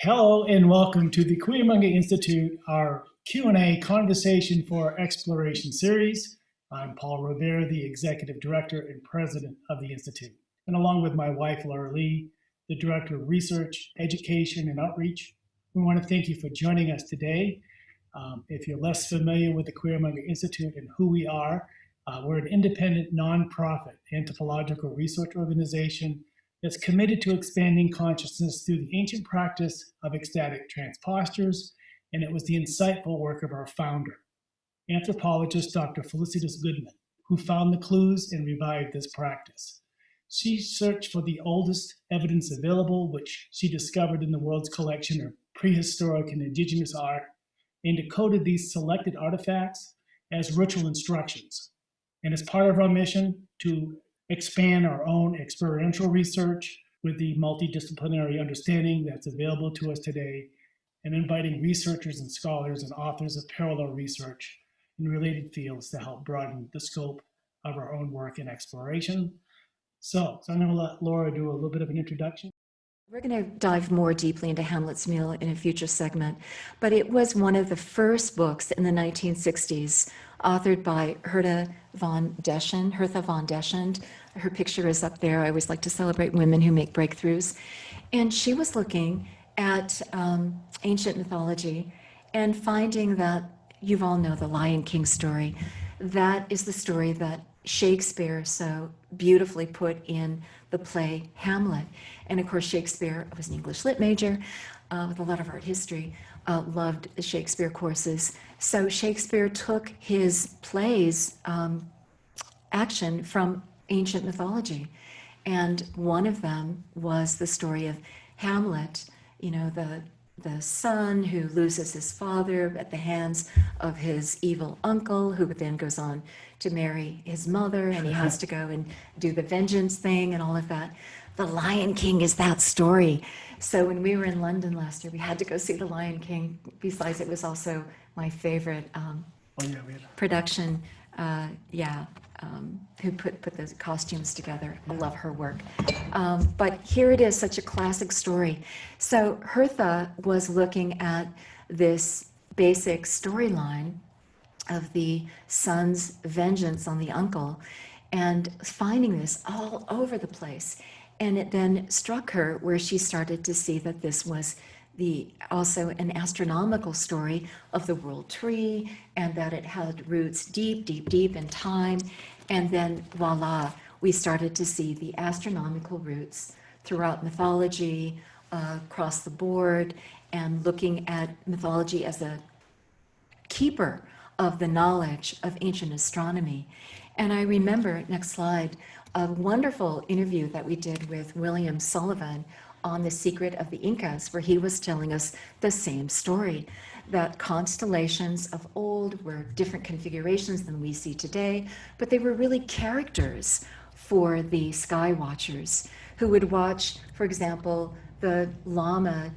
Hello and welcome to the Cuyamonga Institute, our Q&A Conversation for Exploration series. I'm Paul Robear, the Executive Director and President of the Institute. And along with my wife, Laura Lee, the Director of Research, Education, and Outreach, we want to thank you for joining us today. If you're less familiar with the Cuyamonga Institute and who we are, we're an independent, nonprofit anthropological research organization that's committed to expanding consciousness through the ancient practice of ecstatic trance postures, and it was the insightful work of our founder, anthropologist Dr. Felicitas Goodman, who found the clues and revived this practice. She searched for the oldest evidence available, which she discovered in the world's collection of prehistoric and indigenous art, and decoded these selected artifacts as ritual instructions. And as part of our mission to expand our own experiential research with the multidisciplinary understanding that's available to us today, and inviting researchers and scholars and authors of parallel research in related fields to help broaden the scope of our own work and exploration. So I'm going to let Laura do a little bit of an introduction. We're going to dive more deeply into Hamlet's Meal in a future segment, but it was one of the first books in the 1960s, authored by Hertha von Deschend. Her picture is up there. I always like to celebrate women who make breakthroughs. And she was looking at ancient mythology and finding that, you all know the Lion King story. That is the story that Shakespeare so beautifully put in the play Hamlet. And of course, Shakespeare was an English lit major with a lot of art history, loved Shakespeare courses. So Shakespeare took his plays action from ancient mythology. And one of them was the story of Hamlet, you know, the son who loses his father at the hands of his evil uncle, who then goes on to marry his mother, and he has to go and do the vengeance thing and all of that. The Lion King is that story. So when we were in London last year, we had to go see The Lion King. Besides, it was also my favorite production. Who put those costumes together. I love her work. But here it is, such a classic story. So Hertha was looking at this basic storyline of the son's vengeance on the uncle and finding this all over the place. And it then struck her where she started to see that this was also an astronomical story of the world tree, and that it had roots deep, deep, deep in time. And then voila, we started to see the astronomical roots throughout mythology, across the board, and looking at mythology as a keeper of the knowledge of ancient astronomy. And I remember, next slide, a wonderful interview that we did with William Sullivan on The Secret of the Incas, where he was telling us the same story, that constellations of old were different configurations than we see today, but they were really characters for the sky watchers who would watch, for example, the llama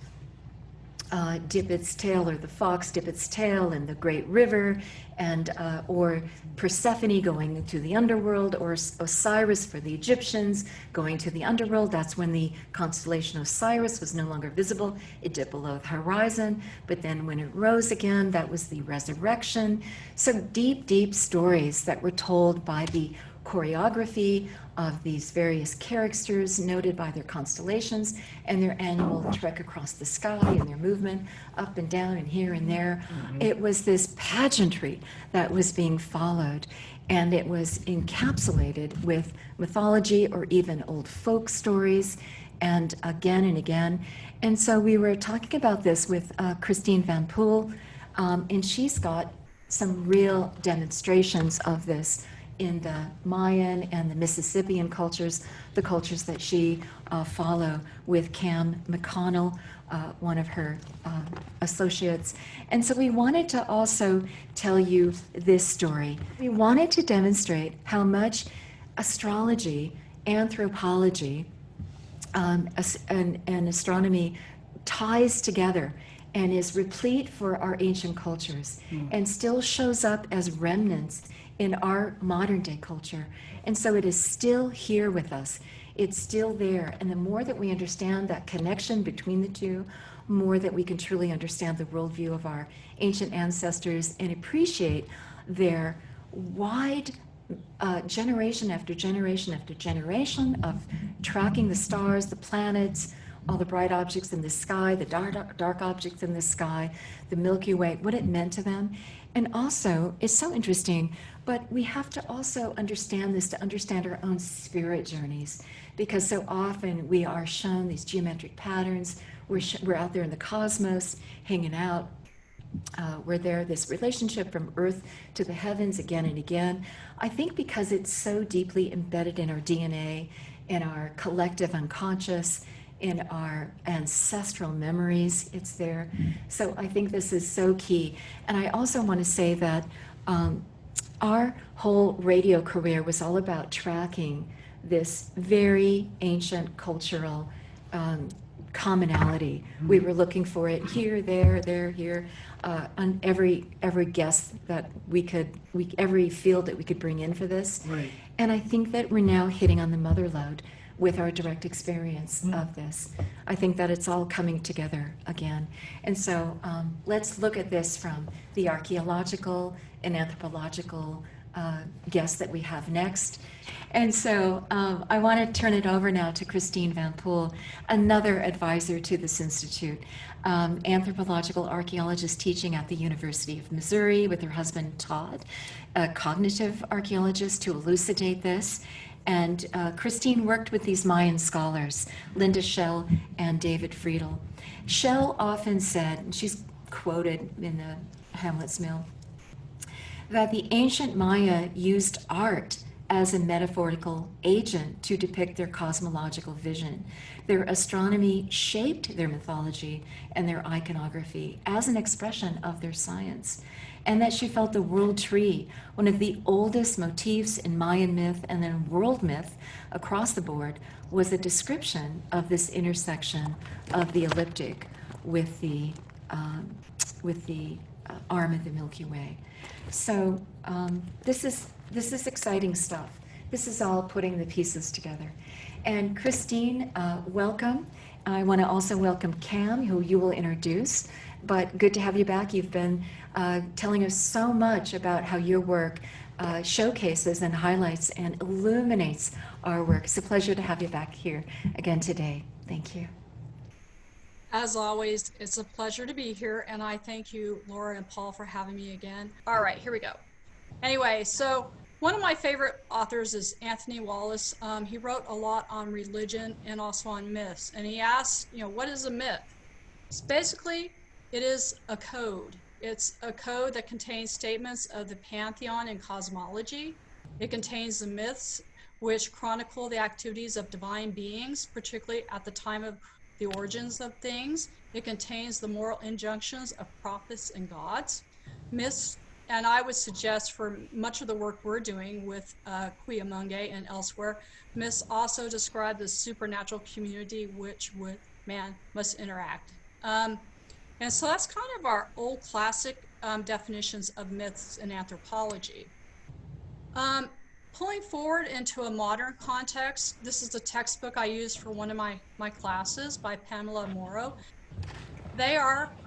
dip its tail, or the fox dip its tail in the great river, and or Persephone going to the underworld, or Osiris for the Egyptians going to the underworld. That's when the constellation Osiris was no longer visible. It dipped below the horizon, but then when it rose again, that was the resurrection. So deep, deep stories that were told by the choreography of these various characters noted by their constellations and their annual trek across the sky and their movement up and down and here and there. It was this pageantry that was being followed, and it was encapsulated with mythology or even old folk stories, and again. And so we were talking about this with Christine VanPool, and she's got some real demonstrations of this in the Mayan and the Mississippian cultures, the cultures that she follow with Cam McConnell, one of her associates. And so we wanted to also tell you this story. We wanted to demonstrate how much astrology, anthropology, and astronomy ties together and is replete for our ancient cultures, and still shows up as remnants in our modern day culture. And so it is still here with us. It's still there. And the more that we understand that connection between the two, more that we can truly understand the worldview of our ancient ancestors and appreciate their wide generation after generation after generation of tracking the stars, the planets, all the bright objects in the sky, the dark objects in the sky, the Milky Way, what it meant to them. And also, it's so interesting, but we have to also understand this to understand our own spirit journeys, because so often we are shown these geometric patterns. We're out there in the cosmos, hanging out. We're there, this relationship from earth to the heavens again and again. I think because it's so deeply embedded in our DNA, in our collective unconscious, in our ancestral memories, it's there. So I think this is so key. And I also want to say that our whole radio career was all about tracking this very ancient cultural commonality. We were looking for it here, there, here, on every guest that every field that we could bring in for this. Right. And I think that we're now hitting on the mother lode with our direct experience of this. I think that it's all coming together again. And so let's look at this from the archaeological and anthropological guests that we have next. And so I want to turn it over now to Christine VanPool, another advisor to this institute, anthropological archaeologist teaching at the University of Missouri with her husband Todd, a cognitive archaeologist to elucidate this. And Christine worked with these Mayan scholars, Linda Schell and David Friedel. Schell often said, and she's quoted in the Hamlet's Mill, that the ancient Maya used art as a metaphorical agent to depict their cosmological vision. Their astronomy shaped their mythology and their iconography as an expression of their science. And that she felt the world tree, one of the oldest motifs in Mayan myth and then world myth across the board, was a description of this intersection of the ecliptic with the arm of the Milky Way. So this is exciting stuff. This is all putting the pieces together. And Christine, welcome. I want to also welcome Cam, who you will introduce. But good to have you back. You've been telling us so much about how your work showcases and highlights and illuminates our work. It's a pleasure to have you back here again today. Thank you. As always, it's a pleasure to be here, and I thank you, Laura and Paul, for having me again. All right, here we go. Anyway, so one of my favorite authors is Anthony Wallace. He wrote a lot on religion and also on myths, and he asked, what is a myth? So basically, it is a code. It's a code that contains statements of the pantheon and cosmology. It contains the myths, which chronicle the activities of divine beings, particularly at the time of the origins of things. It contains the moral injunctions of prophets and gods. Myths, and I would suggest for much of the work we're doing with Cuyamonga and elsewhere, myths also describe the supernatural community which man must interact. And so that's kind of our old classic definitions of myths in anthropology. Pulling forward into a modern context, this is the textbook I used for one of my classes by Pamela Morrow.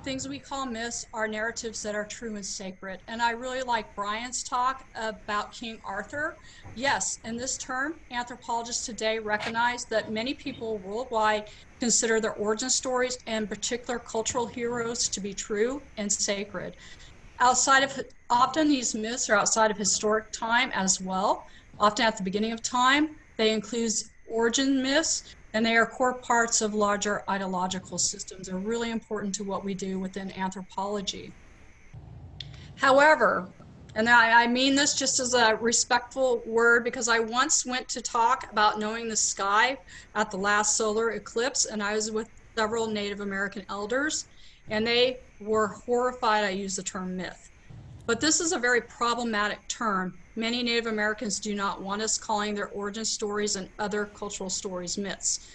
Things we call myths are narratives that are true and sacred. And I really like Brian's talk about King Arthur. Yes, in this term, anthropologists today recognize that many people worldwide consider their origin stories and particular cultural heroes to be true and sacred. Often these myths are outside of historic time as well. Often at the beginning of time, they include origin myths, and they are core parts of larger ideological systems. They're really important to what we do within anthropology. However, and I mean this just as a respectful word, because I once went to talk about knowing the sky at the last solar eclipse, and I was with several Native American elders, and they were horrified I used the term myth. But this is a very problematic term. Many Native Americans do not want us calling their origin stories and other cultural stories myths.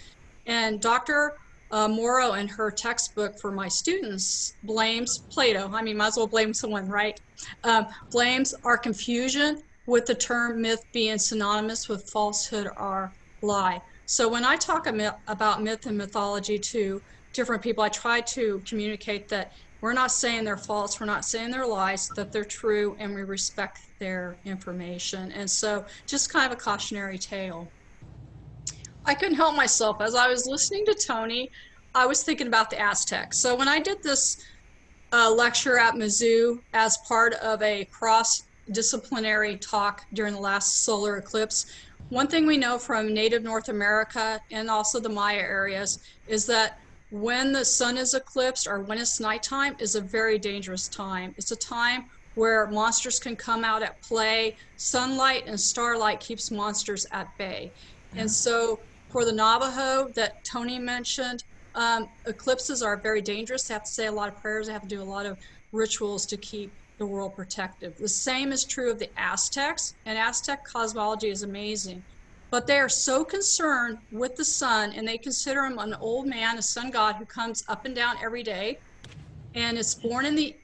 And Dr. Morrow in her textbook for my students blames Plato. I mean, might as well blame someone, right? Blames our confusion with the term myth being synonymous with falsehood or lie. So when I talk about myth and mythology too, different people, I try to communicate that we're not saying they're false, we're not saying they're lies, that they're true, and we respect their information. And so just kind of a cautionary tale. I couldn't help myself. As I was listening to Tony, I was thinking about the Aztecs. So when I did this lecture at Mizzou as part of a cross-disciplinary talk during the last solar eclipse, one thing we know from native North America and also the Maya areas is that when the sun is eclipsed or when it's nighttime is a very dangerous time. It's a time where monsters can come out at play. Sunlight and starlight keeps monsters at bay. And so for the Navajo that Tony mentioned, eclipses are very dangerous. They have to say a lot of prayers. They have to do a lot of rituals to keep the world protective. The same is true of the Aztecs, and Aztec cosmology is amazing. But they are so concerned with the sun, and they consider him an old man, a sun god who comes up and down every day, and is born in the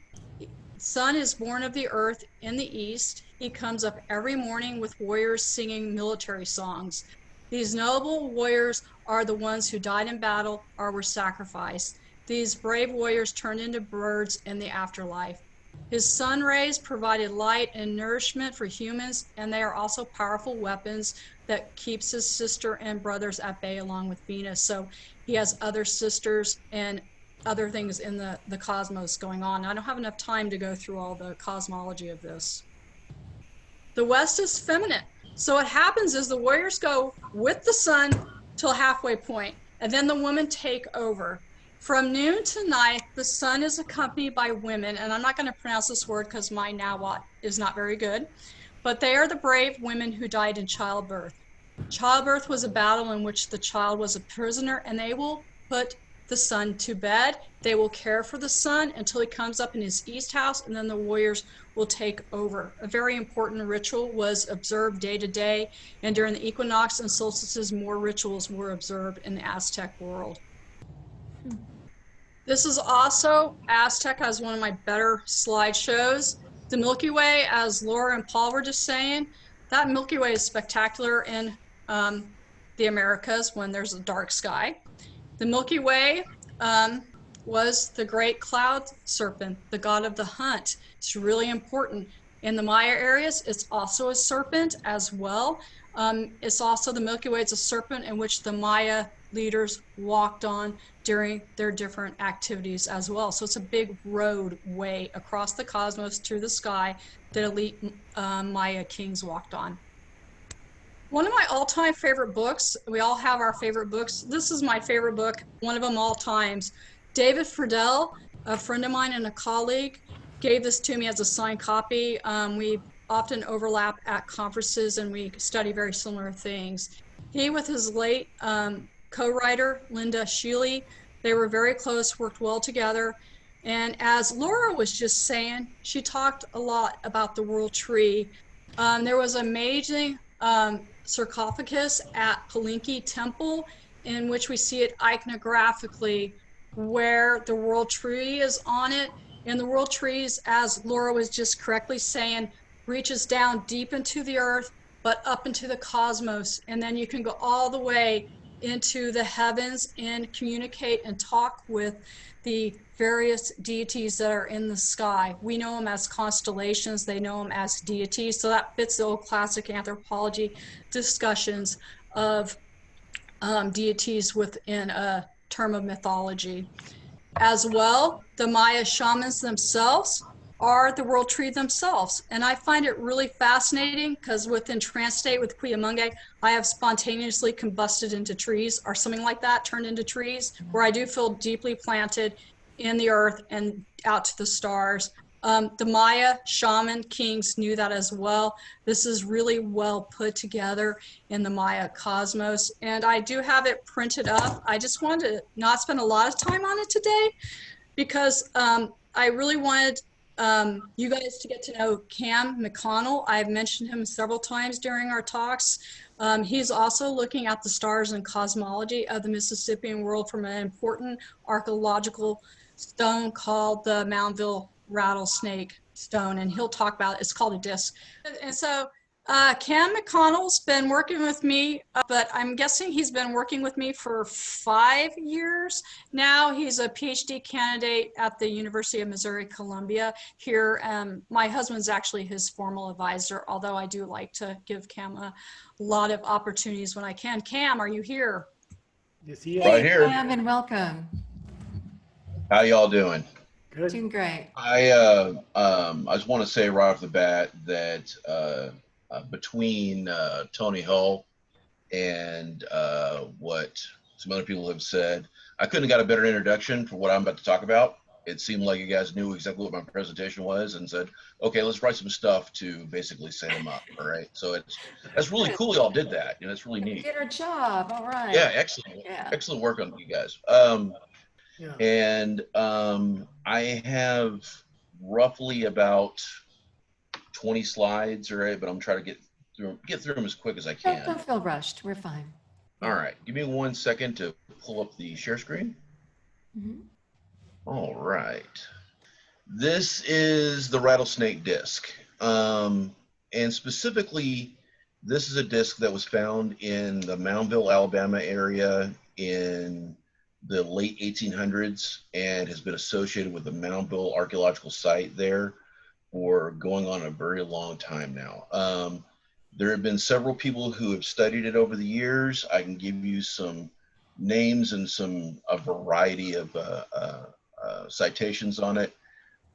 sun is born of the earth in the east. He comes up every morning with warriors singing military songs. These noble warriors are the ones who died in battle or were sacrificed. These brave warriors turned into birds in the afterlife. His sun rays provided light and nourishment for humans, and they are also powerful weapons that keeps his sister and brothers at bay along with Venus. So he has other sisters and other things in the cosmos going on. I don't have enough time to go through all the cosmology of this. The West is feminine. So what happens is the warriors go with the sun till halfway point, and then the women take over. From noon to night, the sun is accompanied by women, and I'm not going to pronounce this word because my Nahuatl is not very good, but they are the brave women who died in childbirth. Childbirth was a battle in which the child was a prisoner, and they will put the sun to bed. They will care for the sun until he comes up in his east house, and then the warriors will take over. A very important ritual was observed day to day, and during the equinox and solstices, more rituals were observed in the Aztec world. This is also Aztec as one of my better slideshows. The Milky Way, as Laura and Paul were just saying, that Milky Way is spectacular in the Americas when there's a dark sky. The Milky Way was the great cloud serpent, the god of the hunt. It's really important. In the Maya areas, it's also a serpent as well. It's also the Milky Way, it's a serpent in which the Maya leaders walked on during their different activities as well. So it's a big roadway across the cosmos through the sky that elite Maya kings walked on. One of my all-time favorite books, we all have our favorite books. This is my favorite book, one of them all times. David Friedel, a friend of mine and a colleague, gave this to me as a signed copy. We often overlap at conferences and we study very similar things. He, with his late co-writer, Linda Sheely, they were very close, worked well together. And as Laura was just saying, she talked a lot about the world tree. There was an amazing sarcophagus at Palenque Temple in which we see it iconographically where the world tree is on it. And the world trees, as Laura was just correctly saying, reaches down deep into the earth, but up into the cosmos. And then you can go all the way into the heavens and communicate and talk with the various deities that are in the sky. We know them as constellations, they know them as deities. So that fits the old classic anthropology discussions of deities within a term of mythology. As well, the Maya shamans themselves are the world tree themselves. And I find it really fascinating because within trance state with Cuyamonga, I have spontaneously combusted into trees or something like that, turned into trees, where I do feel deeply planted in the earth and out to the stars. The Maya shaman kings knew that as well. This is really well put together in the Maya cosmos. And I do have it printed up. I just wanted to not spend a lot of time on it today because I really wanted you guys to get to know Cam McConnell. I've mentioned him several times during our talks. He's also looking at the stars and cosmology of the Mississippian world from an important archaeological stone called the Moundville rattlesnake stone, and he'll talk about it. It's called a disc. And so Cam McConnell's been working with me, but I'm guessing he's been working with me for 5 years now. He's a PhD candidate at the University of Missouri Columbia here. My husband's actually his formal advisor, although I do like to give Cam a lot of opportunities when I can. Cam, are you here? Yes, he is. Right Hey, here. Pam, and welcome. How y'all doing? Good. Doing great. I just want to say right off the bat that between Tony Hull and what some other people have said, I couldn't have got a better introduction for what I'm about to talk about. It seemed like you guys knew exactly what my presentation was and said, okay, let's write some stuff to basically set them up. All right. So that's really cool. Y'all did that. You know, it's really We neat. did our job. All right. Yeah, excellent. Yeah. Excellent work on you guys. Yeah. And I have roughly about 20 slides, all right, but I'm trying to get through them as quick as I can. Don't feel rushed. We're fine. All right, give me 1 second to pull up the share screen. Mhm. All right. This is the rattlesnake disc. And specifically, this is a disc that was found in the Moundville, Alabama area in the late 1800s and has been associated with the Moundville archaeological site there for going on a very long time now. There have been several people who have studied it over the years. I can give you some names and a variety of citations on it.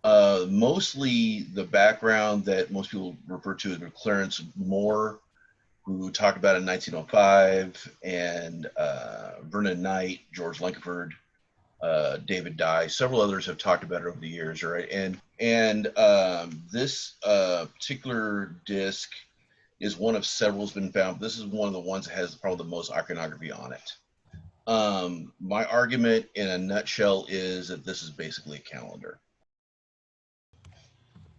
Mostly the background that most people refer to as Clarence Moore, who talked about it in 1905, and Vernon Knight, George Lankford, David Dye, several others have talked about it over the years, right? And this particular disc is one of several that's been found. This is one of the ones that has probably the most iconography on it. My argument in a nutshell is that this is basically a calendar.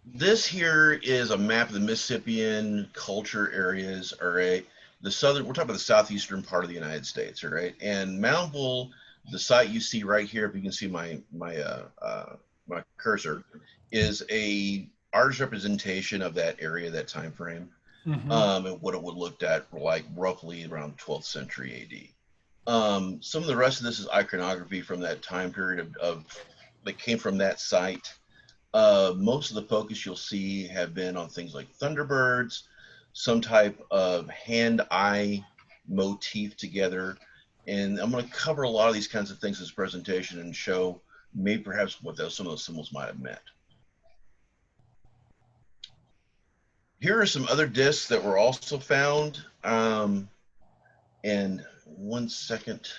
This here is a map of the Mississippian culture areas, all right? We're talking about the southeastern part of the United States, all right? And Moundville, the site you see right here, if you can see my cursor, is a artist representation of that area, that time frame, and what it would looked at like roughly around 12th century AD. Some of the rest of this is iconography from that time period that came from that site. Most of the focus you'll see have been on things like thunderbirds, some type of hand-eye motif together. And I'm going to cover a lot of these kinds of things in this presentation and show maybe perhaps what some of those symbols might have meant. Here are some other discs that were also found. And 1 second.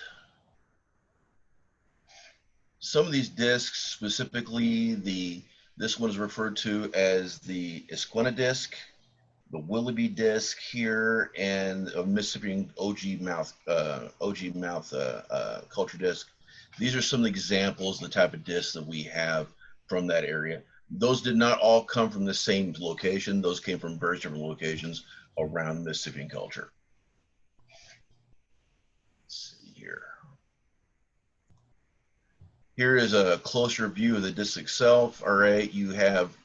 Some of these discs, specifically this one is referred to as the Esquina disc, the Willoughby disc here, and a Mississippian OG mouth culture disc. These are some of the examples of the type of discs that we have from that area. Those did not all come from the same location. Those came from various different locations around Mississippian culture. Let's see here. Here is a closer view of the disc itself. All right, you have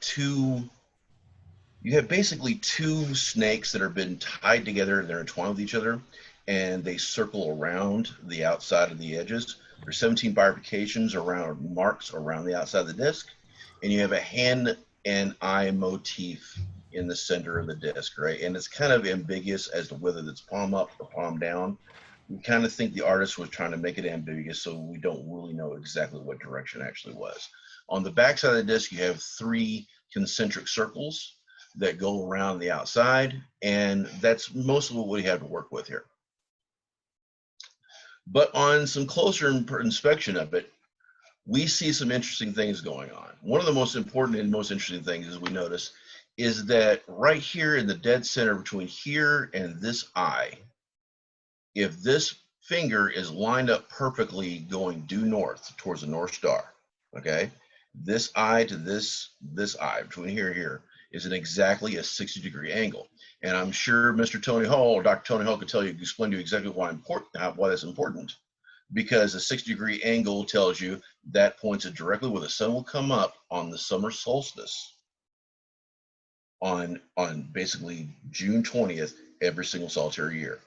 basically two snakes that have been tied together. They're entwined with each other, and they circle around the outside of the edges. There's 17 bifurcations around marks around the outside of the disc, and you have a hand and eye motif in the center of the disc, right? And it's kind of ambiguous as to whether it's palm up or palm down. We kind of think the artist was trying to make it ambiguous, so we don't really know exactly what direction it actually was. On the back side of the disc, you have 3 concentric circles that go around the outside, and that's most of what we have to work with here. But on some closer inspection of it, we see some interesting things going on. One of the most important and most interesting things, as we notice, is that right here in the dead center between here and this eye, if this finger is lined up perfectly going due north towards the North Star, okay, this eye to this eye between here and here is in exactly a 60-degree angle. And I'm sure Mr. Tony Hull or Dr. Tony Hull could explain to you exactly why that's important, because a 60-degree angle tells you that points it directly where the sun will come up on the summer solstice. on basically June 20th every single solitary year.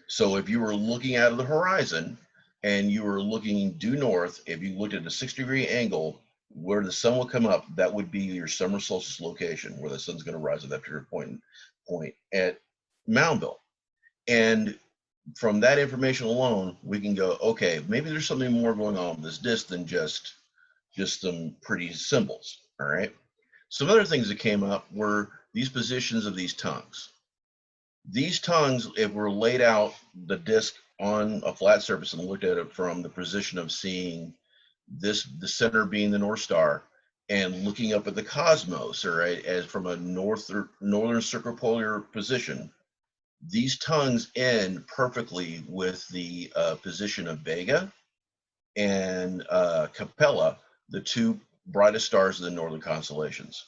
So if you were looking out of the horizon and you were looking due north, if you looked at a 6-degree angle where the sun will come up, that would be your summer solstice location where the sun's going to rise at that particular point at Moundville. And from that information alone, we can go, okay, maybe there's something more going on with this disk than just some pretty symbols. All right. Some other things that came up were these positions of these tongues. These tongues, if we're laid out the disk on a flat surface and looked at it from the position of seeing the center being the North Star and looking up at the cosmos, all right, as from a northern circumpolar position, these tongues end perfectly with the position of Vega and Capella, the two brightest stars of the northern constellations.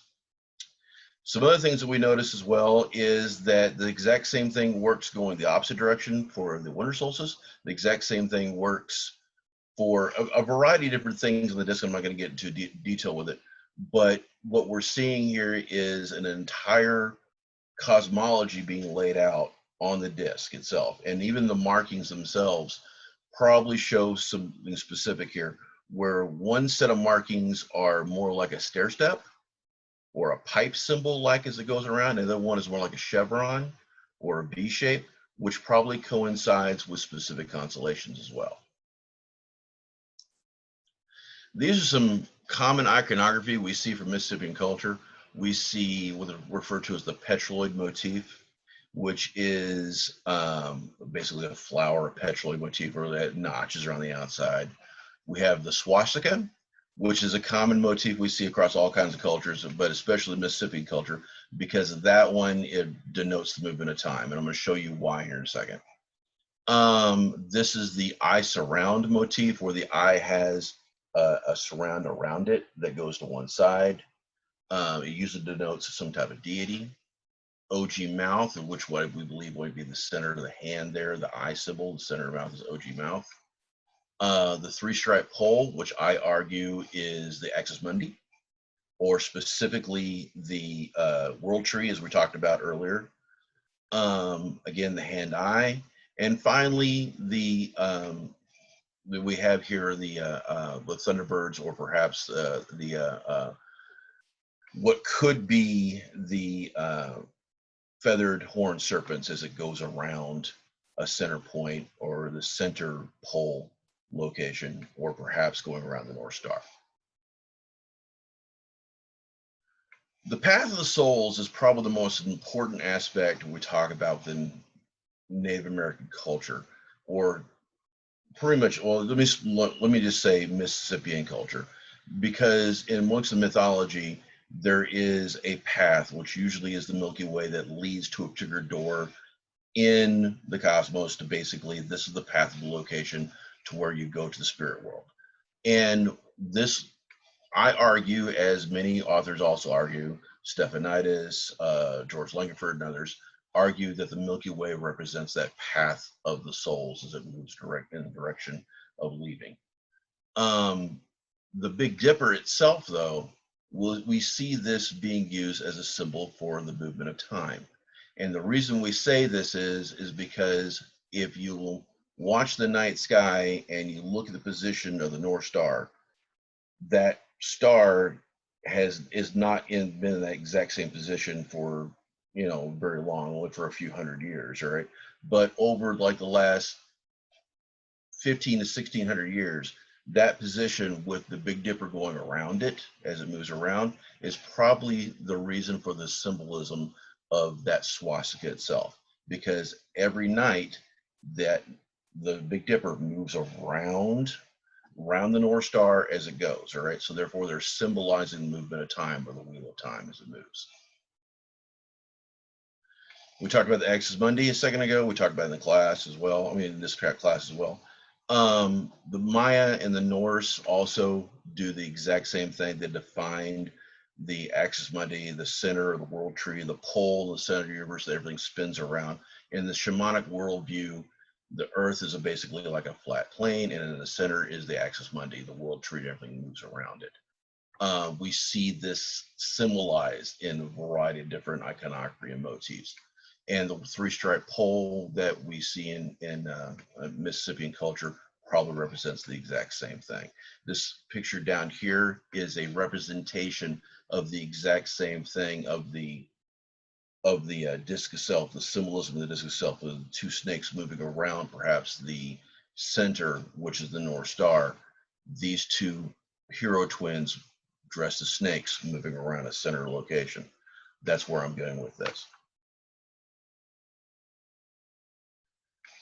Some other things that we notice as well is that the exact same thing works going the opposite direction for the winter solstice. The exact same thing works for a variety of different things in the disk. I'm not going to get into detail with it, but what we're seeing here is an entire cosmology being laid out on the disk itself, and even the markings themselves probably show something specific here, where one set of markings are more like a stair step or a pipe symbol like as it goes around, and the other one is more like a chevron or a V shape, which probably coincides with specific constellations as well. These are some common iconography we see from Mississippian culture. We see what is referred to as the petroloid motif, which is basically a flower petroloid motif where that notches around the outside. We have the swastika, which is a common motif we see across all kinds of cultures, but especially Mississippian culture, because that one, it denotes the movement of time. And I'm going to show you why here in a second. This is the eye surround motif, where the eye has a surround around it that goes to one side. It usually denotes some type of deity. OG mouth, which what we believe would be the center of the hand there, the eye symbol, the center of the mouth is OG mouth. The three-stripe pole, which I argue is the axis mundi, or specifically the world tree, as we talked about earlier. Again, the hand-eye, and finally the we have here the thunderbirds, or perhaps what could be the feathered horned serpents as it goes around a center point or the center pole location, or perhaps going around the North Star. The path of the souls is probably the most important aspect when we talk about the Native American culture, or pretty much, well, let me just say Mississippian culture, because in amongst the mythology, there is a path, which usually is the Milky Way, that leads to a particular door in the cosmos to basically, this is the path of the location to where you go to the spirit world. And this, I argue, as many authors also argue, Stephanitis, George Langford, and others argue that the Milky Way represents that path of the souls as it moves in the direction of leaving. The Big Dipper itself, though, we see this being used as a symbol for the movement of time. And the reason we say this is because if you watch the night sky and you look at the position of the North Star, that star is not been in that exact same position for very long, only for a few hundred years, right? But over like the last 15 to 1600 years, that position with the Big Dipper going around it as it moves around is probably the reason for the symbolism of that swastika itself, because every night that the Big Dipper moves around the North Star as it goes, all right? So therefore they're symbolizing the movement of time, or the wheel of time as it moves. We talked about the axis mundi a second ago. We talked about it in the class as well. I mean, in this class as well. The Maya and the Norse also do the exact same thing. They defined the axis mundi, the center of the world tree, the pole, the center of the universe that everything spins around. In the shamanic worldview, the earth is basically like a flat plane, and in the center is the axis mundi, the world tree, everything moves around it. we see this symbolized in a variety of different iconography and motifs. And the three-striped pole that we see in Mississippian culture probably represents the exact same thing. This picture down here is a representation of the exact same thing of the disc itself, the symbolism of the disc itself, the two snakes moving around, perhaps the center, which is the North Star. These two hero twins dressed as snakes moving around a center location. That's where I'm going with this.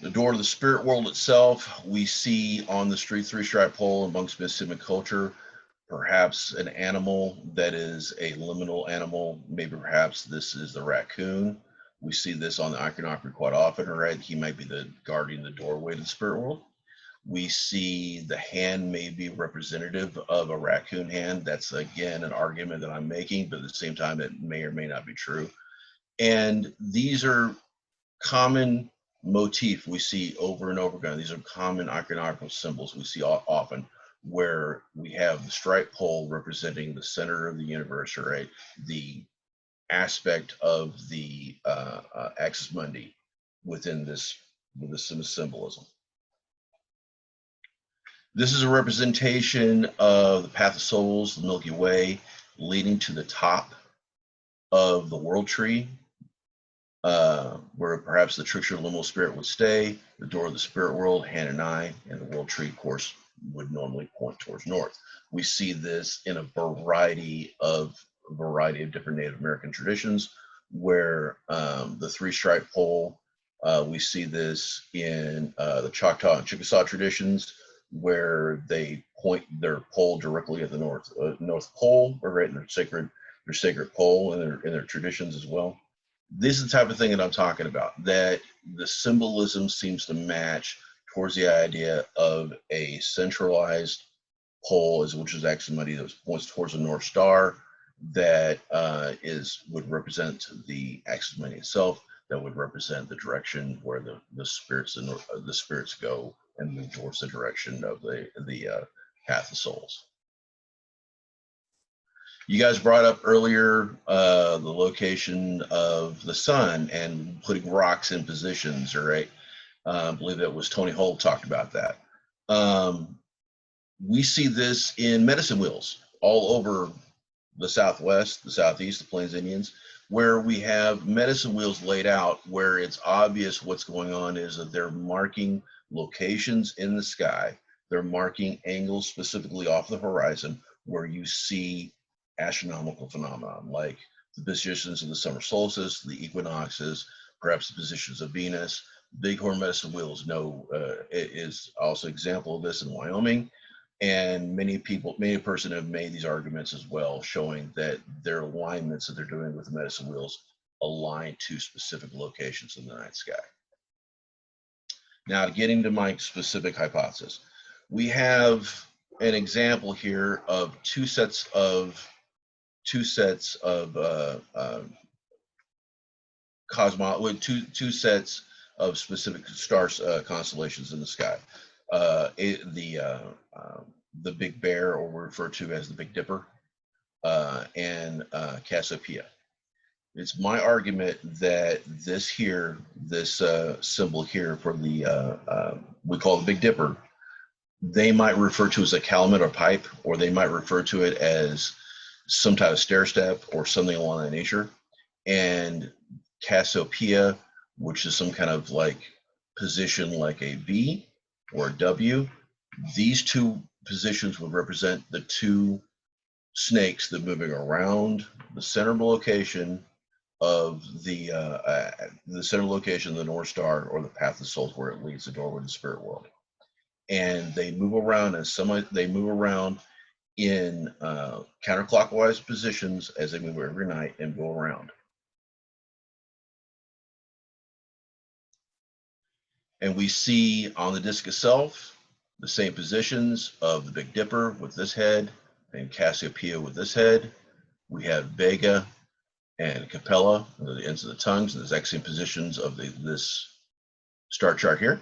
The door to the spirit world itself, we see on the three-stripe pole amongst Mississippian culture, perhaps an animal that is a liminal animal. Maybe perhaps this is the raccoon. We see this on the iconography quite often, right? He might be the guardian the doorway to the spirit world. We see the hand may be representative of a raccoon hand. That's, again, an argument that I'm making, but at the same time, it may or may not be true. And these are common motif we see over and over again. These are common iconographical symbols we see often, where we have the striped pole representing the center of the universe, right? The aspect of the axis mundi within this symbolism. This is a representation of the path of souls, the Milky Way, leading to the top of the world tree, where perhaps the trickster liminal spirit would stay, the door of the spirit world, hand and eye, and the world tree, of course, would normally point towards north. We see this in a variety of different Native American traditions, where the three-stripe pole, we see this in the Choctaw and Chickasaw traditions, where they point their pole directly at the North Pole, or right in their sacred pole in their traditions as well. This is the type of thing that I'm talking about, that the symbolism seems to match towards the idea of a centralized pole, which is actually money that points towards the North Star, that would represent the axis money itself, that would represent the direction where the spirits go and move towards the direction of the path of souls. You guys brought up earlier the location of the sun and putting rocks in positions, right? I believe that was Tony Holt talked about that. We see this in medicine wheels all over the Southwest, the Southeast, the Plains Indians, where we have medicine wheels laid out where it's obvious what's going on is that they're marking locations in the sky. They're marking angles specifically off the horizon where you see astronomical phenomenon, like the positions of the summer solstice, the equinoxes, perhaps the positions of Venus. Bighorn medicine wheels is also an example of this in Wyoming. And many persons have made these arguments as well, showing that their alignments that they're doing with the medicine wheels align to specific locations in the night sky. Now, getting to my specific hypothesis, we have an example here of two sets of specific star constellations in the sky. The Big Bear, or referred to as the Big Dipper, and Cassiopeia. It's my argument that this symbol here for the we call the Big Dipper, they might refer to as a calumet or pipe, or they might refer to it as some type of stair step or something along that nature. And Cassiopeia, which is some kind of like position like a V or a W, these two positions would represent the two snakes that are moving around the center location of the center location of the North Star, or the path of souls, where it leads the doorway to the spirit world. And they move around in counterclockwise positions as they move every night and go around. And we see on the disc itself the same positions of the Big Dipper with this head and Cassiopeia with this head. We have Vega and Capella, the ends of the tongues, and the exact same positions of this star chart here.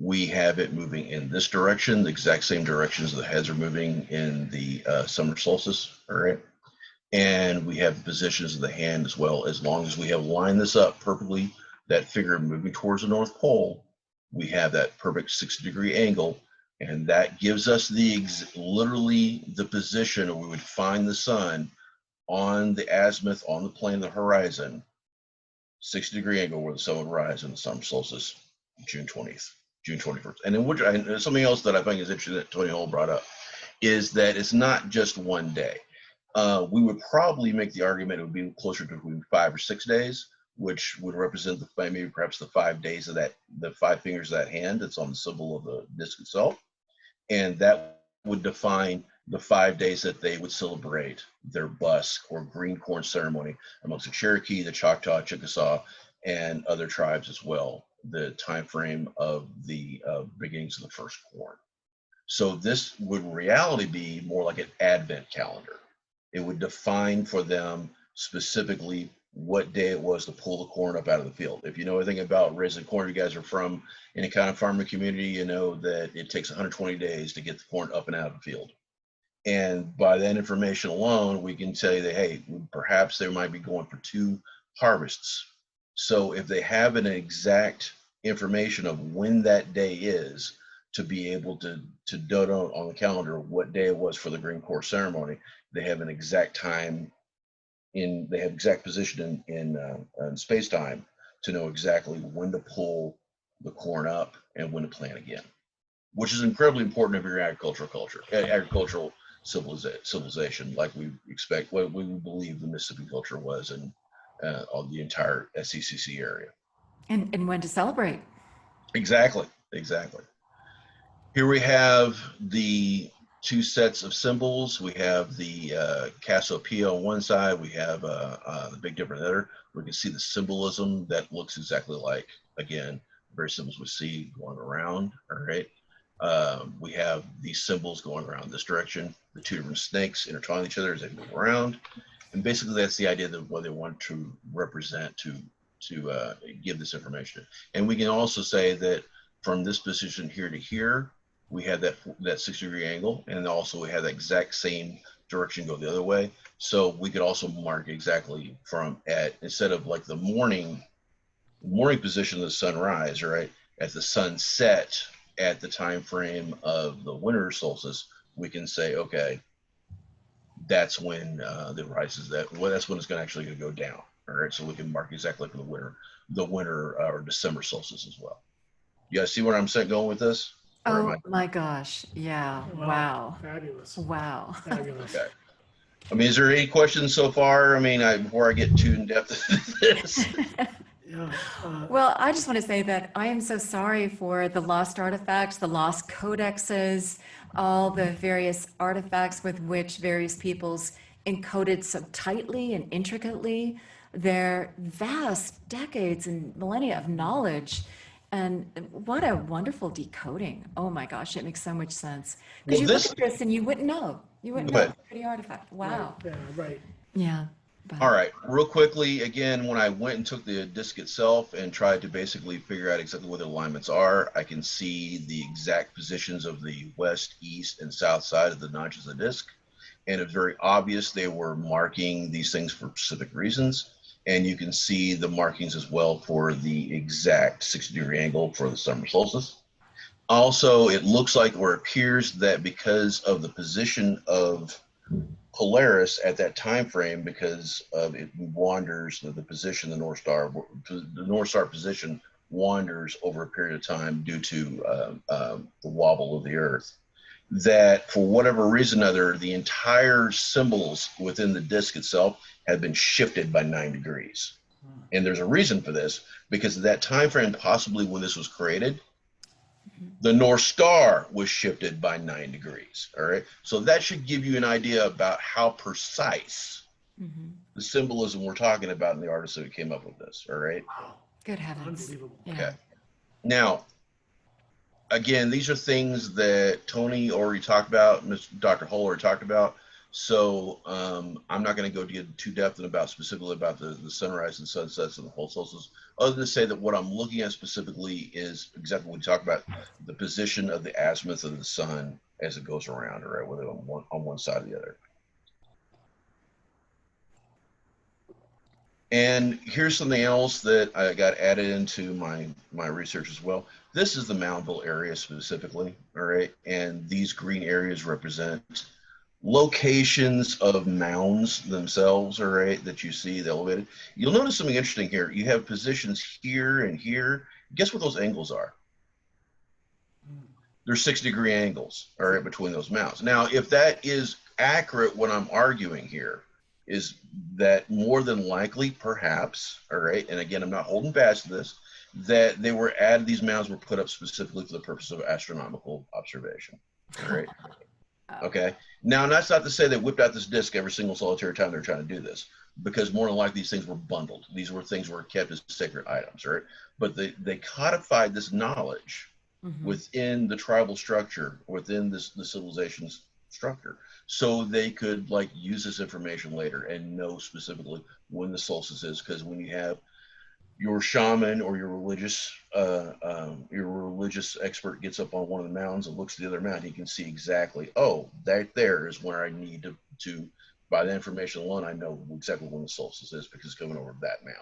We have it moving in this direction, the exact same directions the heads are moving in the summer solstice, all right? And we have the positions of the hand as well. As long as we have lined this up perfectly, that figure moving towards the North Pole, we have that perfect 60-degree angle, and that gives us literally the position, or we would find the sun on the azimuth, on the plane of the horizon, 60-degree angle where the sun would rise in the summer solstice, June 20th, June 21st. And then something else that I think is interesting that Tony Hull brought up is that it's not just one day. We would probably make the argument it would be closer to 5 or 6 days, which would represent maybe perhaps the 5 days of the 5 fingers of that hand that's on the symbol of the disc itself. And that would define the 5 days that they would celebrate their busk or green corn ceremony amongst the Cherokee, the Choctaw, Chickasaw, and other tribes as well, the time frame of the beginnings of the first corn. So this would in reality be more like an Advent calendar. It would define for them specifically what day it was to pull the corn up out of the field. If you know anything about raising corn, you guys are from any kind of farming community, you know that it takes 120 days to get the corn up and out of the field. And by that information alone, we can say that, hey, perhaps they might be going for 2 harvests. So if they have an exact information of when that day is, to be able to note on the calendar what day it was for the green corn ceremony, they have an exact time they have exact position in space-time to know exactly when to pull the corn up and when to plant again, which is incredibly important if you're agricultural civilization, like we expect, what we believe the Mississippi culture was in on the entire SCCC area. And when to celebrate. Exactly. Here we have the 2 sets of symbols. We have the Cassiopeia on one side. We have the Big Dipper on the other. We can see the symbolism that looks exactly like, again, very symbols we see going around, all right? We have these symbols going around this direction. The 2 different snakes intertwine each other as they move around. And basically that's the idea of what they want to represent to give this information. And we can also say that from this position here to here, we have that 60-degree angle, and also we have that exact same direction go the other way. So we could also mark exactly instead of like the morning position of the sunrise, right? At the sunset at the time frame of the winter solstice, we can say, okay, that's when the rises that's when it's actually going to go down. All right, so we can mark exactly for the winter or December solstice as well. You guys see where I'm going with this? Oh my gosh. Yeah. Wow. Fabulous. Wow. Fabulous. Okay. I mean, is there any questions so far? I mean, before I get too in depth into this. Yeah, Well, I just want to say that I am so sorry for the lost artifacts, the lost codexes, all the various artifacts with which various peoples encoded so tightly and intricately their vast decades and millennia of knowledge. And what a wonderful decoding. Oh my gosh, it makes so much sense. Because Well, you look at this and you wouldn't know. You wouldn't know. Go ahead. It's a pretty artifact. Wow. yeah, right. Yeah. But- All right, real quickly, again, when I went and took the disc itself and tried to basically figure out exactly where the alignments are, I can see the exact positions of the west, east, and south side of the notches of the disc. And it's very obvious they were marking these things for specific reasons. And you can see the markings as well for the exact 60-degree angle for the summer solstice. Also, it looks like, or appears that because of the position of Polaris at that time frame, because of it wanders, the position, the North Star position wanders over a period of time due to the wobble of the Earth, that for whatever reason or other, the entire symbols within the disk itself have been shifted by 9 degrees. And there's a reason for this, because at that time frame, possibly when this was created, the North Star was shifted by 9 degrees. All right. So that should give you an idea about how precise the symbolism we're talking about in the artists that came up with this. All right. Wow. Good heavens. Unbelievable. Yeah. Okay. Now, again, these are things that Tony already talked about, Dr. Hull already talked about. So I'm not going to go too depth about specifically about the sunrise and sunsets and the whole solstices, other than to say that what I'm looking at specifically is exactly what we talk about, the position of the azimuth of the sun as it goes around, right, whether on one side or the other. And here's something else that I got added into my research as well. This is the Moundville area specifically, all right? And these green areas represent locations of mounds themselves, all right, that you see the elevated. You'll notice something interesting here. You have positions here and here. Guess what those angles are? They're 6-degree angles, all right, between those mounds. Now, if that is accurate, what I'm arguing here is that more than likely, perhaps, all right, and again, I'm not holding fast to this, that they were added, these mounds were put up specifically for the purpose of astronomical observation, all right? Okay. Now, that's not to say they whipped out this disc every single solitary time they're trying to do this, because more than likely these things were bundled. These were things were kept as sacred items, right? But they codified this knowledge within the tribal structure, within the civilization's structure, so they could like use this information later and know specifically when the solstice is. Because when you have your shaman or your religious expert gets up on one of the mountains and looks at the other mountain, he can see exactly, oh, that there is where I need to by the information alone, I know exactly when the solstice is because it's coming over that mound.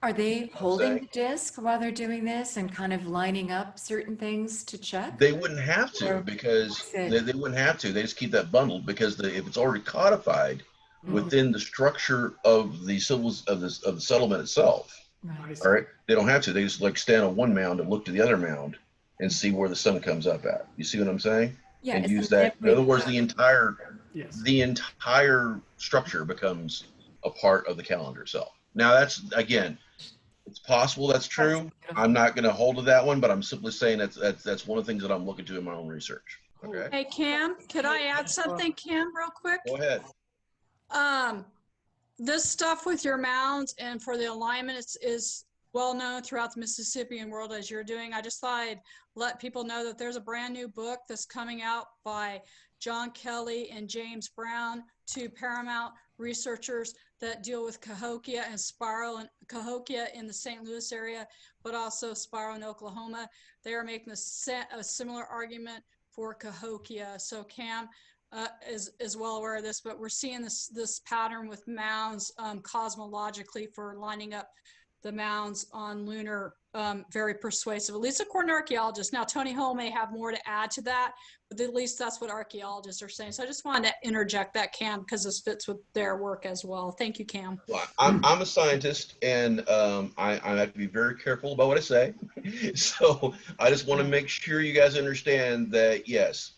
Are they holding the disc while they're doing this and kind of lining up certain things to check? They wouldn't have to, because they wouldn't have to. They just keep that bundled, because if it's already codified within the structure of the of the settlement itself. Right. All right, they don't have to. They just like stand on one mound and look to the other mound and see where the sun comes up at. You see what I'm saying? Yeah. And use that. In other words, the entire structure becomes a part of the calendar itself. Now, that's again, it's possible that's true. I'm not going to hold to that one, but I'm simply saying that's one of the things that I'm looking to in my own research. Okay. Hey, Cam, could I add something, Cam, real quick? Go ahead. This stuff with your mounds and for the alignment is well known throughout the Mississippian world, as you're doing. I just thought I'd let people know that there's a brand new book that's coming out by John Kelly and James Brown, two paramount researchers that deal with Cahokia and Spiro, and Cahokia in the St. Louis area, but also Spiro in Oklahoma. They are making a similar argument for Cahokia. So Cam is well aware of this, but we're seeing this pattern with mounds cosmologically for lining up the mounds on lunar very persuasive, at least according to archaeologists. Now, Tony Hull may have more to add to that, but at least that's what archaeologists are saying. So I just wanted to interject that, Cam, because this fits with their work as well. Thank you, Cam. Well, I'm a scientist, and I have to be very careful about what I say. So I just want to make sure you guys understand that, yes,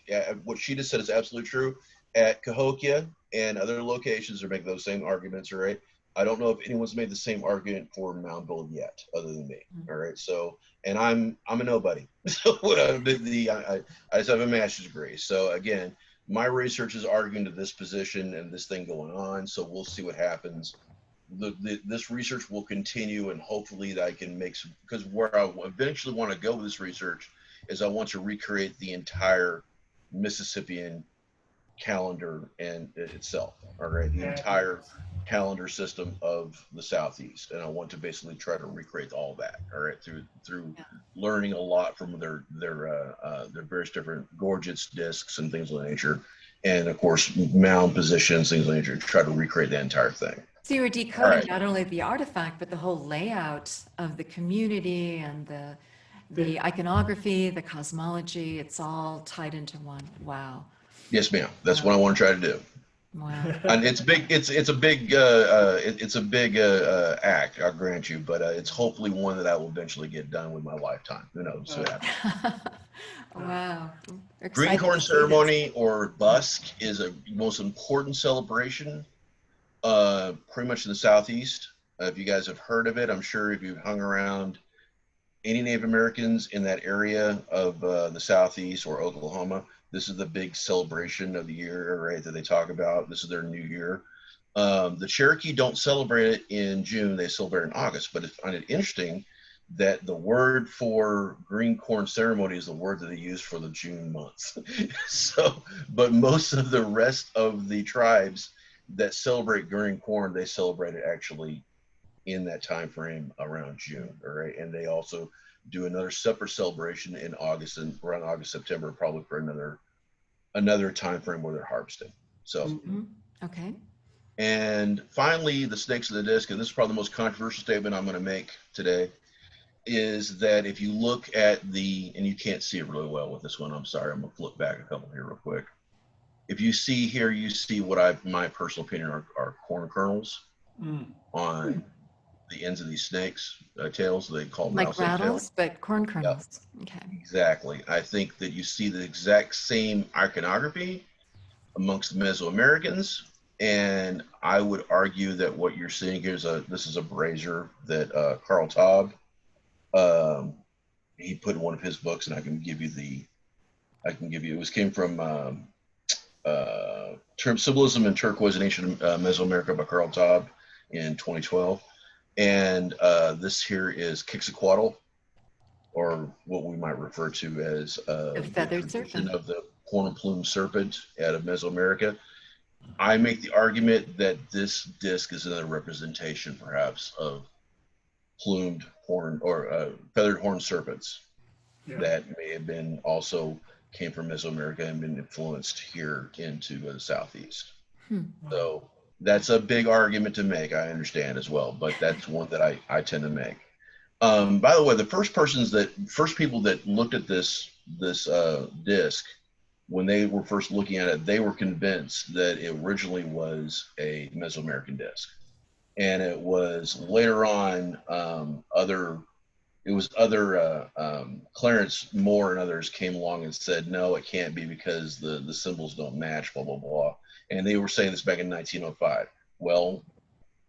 what she just said is absolutely true. At Cahokia and other locations, they're making those same arguments, all right? I don't know if anyone's made the same argument for Moundville yet, other than me. All right. So, and I'm a nobody. So I just have a master's degree. So again, my research is arguing to this position and this thing going on. So we'll see what happens. This research will continue, and hopefully that I can make some, because where I eventually want to go with this research is I want to recreate the entire Mississippian calendar and itself. All right. The entire calendar system of the Southeast, and I want to basically try to recreate all that, all right, through learning a lot from their various different gorgeous discs and things of that nature, and of course mound positions, things of that nature, try to recreate the entire thing. So you were decoding not only the artifact, but the whole layout of the community and the iconography, the cosmology. It's all tied into one. Wow. Yes, ma'am. That's what I want to try to do. Wow. And it's big. It's a big act, I'll grant you, but it's hopefully one that I will eventually get done with my lifetime. Who knows? Wow. Green corn ceremony or busk is a most important celebration, pretty much in the Southeast. If you guys have heard of it, I'm sure if you've hung around any Native Americans in that area of the Southeast or Oklahoma, this is the big celebration of the year, right, that they talk about. This is their new year. The Cherokee don't celebrate it in June. They celebrate it in August. But I find it interesting that the word for green corn ceremony is the word that they use for the June month. So, but most of the rest of the tribes that celebrate green corn, they celebrate it actually in that time frame around June, all right? And they also do another separate celebration in August, and around August, September, probably for another time frame where they're harvesting. So, okay. And finally, the snakes of the disc, and this is probably the most controversial statement I'm going to make today, is that if you look at and you can't see it really well with this one, I'm sorry, I'm going to flip back a couple here real quick. If you see here, you see what my personal opinion are corn kernels on the ends of these snakes' tails. They call them like rattles, tails. but corn kernels. Yep. Okay. Exactly. I think that you see the exact same iconography amongst the Mesoamericans, and I would argue that what you're seeing here is this is a brazier that Carl Taub he put in one of his books, and I can give you it came from Symbolism in Turquoise and Ancient Mesoamerica by Carl Taub in 2012. And this here is Quetzalcoatl, or what we might refer to as a feathered serpent of the corn and plume serpent out of Mesoamerica. I make the argument that this disc is another representation, perhaps, of plumed horn or feathered horn serpents that may have been also came from Mesoamerica and been influenced here into the Southeast. So that's a big argument to make, I understand as well, but that's one that I tend to make. By the way, the first people that looked at this disc, when they were first looking at it, they were convinced that it originally was a Mesoamerican disc. And it was later on Clarence Moore and others came along and said, no, it can't be because the symbols don't match, blah, blah, blah. And they were saying this back in 1905. Well,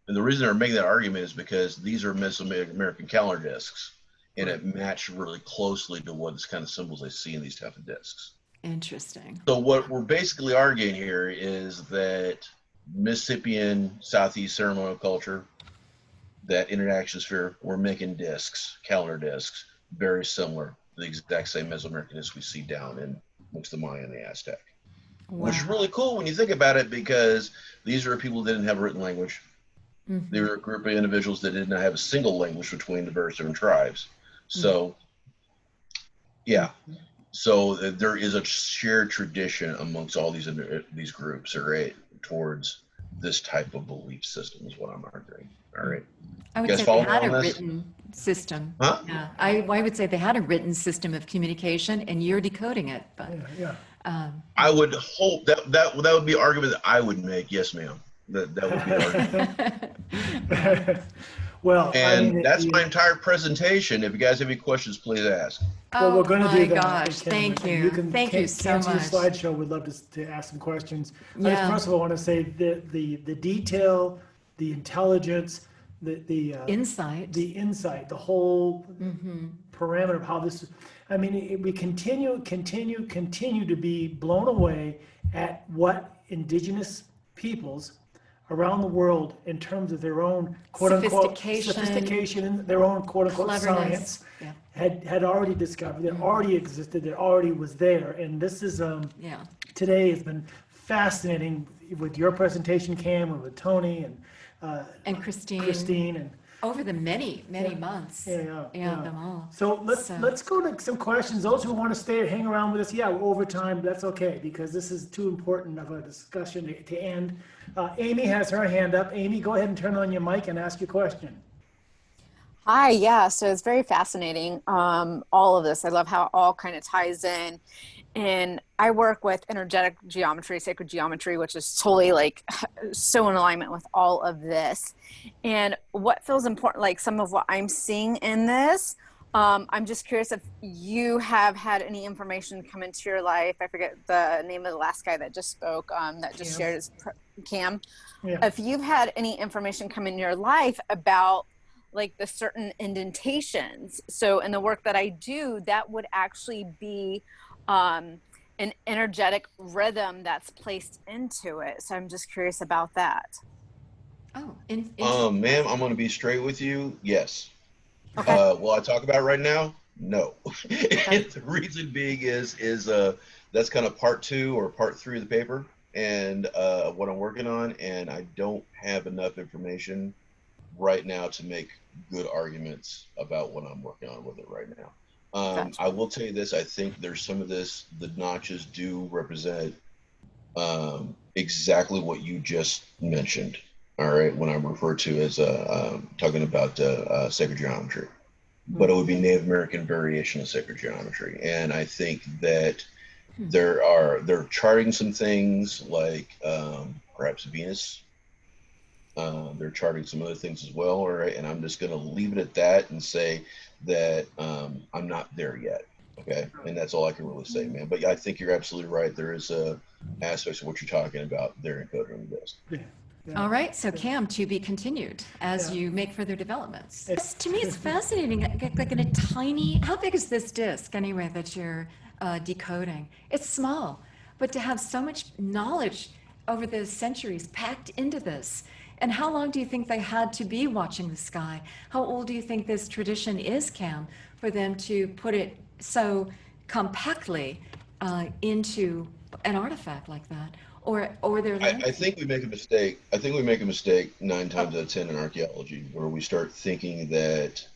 and the reason they're making that argument is because these are Mesoamerican calendar discs, and it matched really closely to what this kind of symbols they see in these type of discs. Interesting. So what we're basically arguing here is that Mississippian Southeast ceremonial culture, that interaction sphere, we're making discs, calendar discs, very similar to the exact same Mesoamerican discs we see down in amongst the Maya and the Aztec. Wow. Which is really cool when you think about it, because these are people that didn't have a written language. They were a group of individuals that did not have a single language between the various different tribes. So, so there is a shared tradition amongst all these groups, right, towards this type of belief system is what I'm arguing. All right. I would say they had a written system. Huh? Yeah, I would say they had a written system of communication, and you're decoding it. But I would hope that would be an argument that I would make. Yes, ma'am. That would be an argument. Well, and that's my entire presentation. If you guys have any questions, please ask. Well, we're going to do that. Gosh, thank you. Thank you so much. Your slideshow. We'd love to ask some questions. First of all, I want to say the detail, the intelligence, the insight, the whole parameter of how this. I mean, we continue to be blown away at what indigenous peoples around the world, in terms of their own quote unquote sophistication, their own quote unquote science, had already discovered, that already existed, that already was there. And this is today has been fascinating with your presentation, Cam, and with Tony and Christine and over the many months. Them all. So let's go to some questions. Those who want to hang around with us, we're over time. That's okay, because this is too important of a discussion to end. Amy has her hand up. Amy, go ahead and turn on your mic and ask your question. Hi, yeah, so it's very fascinating, all of this. I love how it all kind of ties in. And I work with energetic geometry, sacred geometry, which is totally like so in alignment with all of this. And what feels important, like some of what I'm seeing in this, I'm just curious if you have had any information come into your life. I forget the name of the last guy that just spoke, that just shared his Cam. Yeah. If you've had any information come in your life about like the certain indentations. So in the work that I do, that would actually be an energetic rhythm that's placed into it. So I'm just curious about that. Oh, ma'am, I'm going to be straight with you. Yes. Will I talk about it right now? No. And the reason being is that's kind of part 2 or part 3 of the paper, and what I'm working on, and I don't have enough information right now to make good arguments about what I'm working on with it right now. Gotcha. I will tell you this: I think there's some of this. The notches do represent exactly what you just mentioned. All right, when I'm referred to as talking about sacred geometry, but it would be Native American variation of sacred geometry, and I think that they're charting some things like perhaps Venus. They're charting some other things as well, all right, and I'm just going to leave it at that and say that I'm not there yet. Okay, and that's all I can really say, man. But yeah, I think you're absolutely right. There is aspects of what you're talking about there in Decoding this. All right, so Cam, to be continued as you make further developments. To me, it's fascinating. Like in a tiny, how big is this disc anyway that you're decoding? It's small, but to have so much knowledge over the centuries packed into this. And how long do you think they had to be watching the sky? How old do you think this tradition is, Cam, for them to put it so compactly into an artifact like that? Or their I think we make a mistake. I think we make a mistake 9 times out of 10 in archaeology, where we start thinking that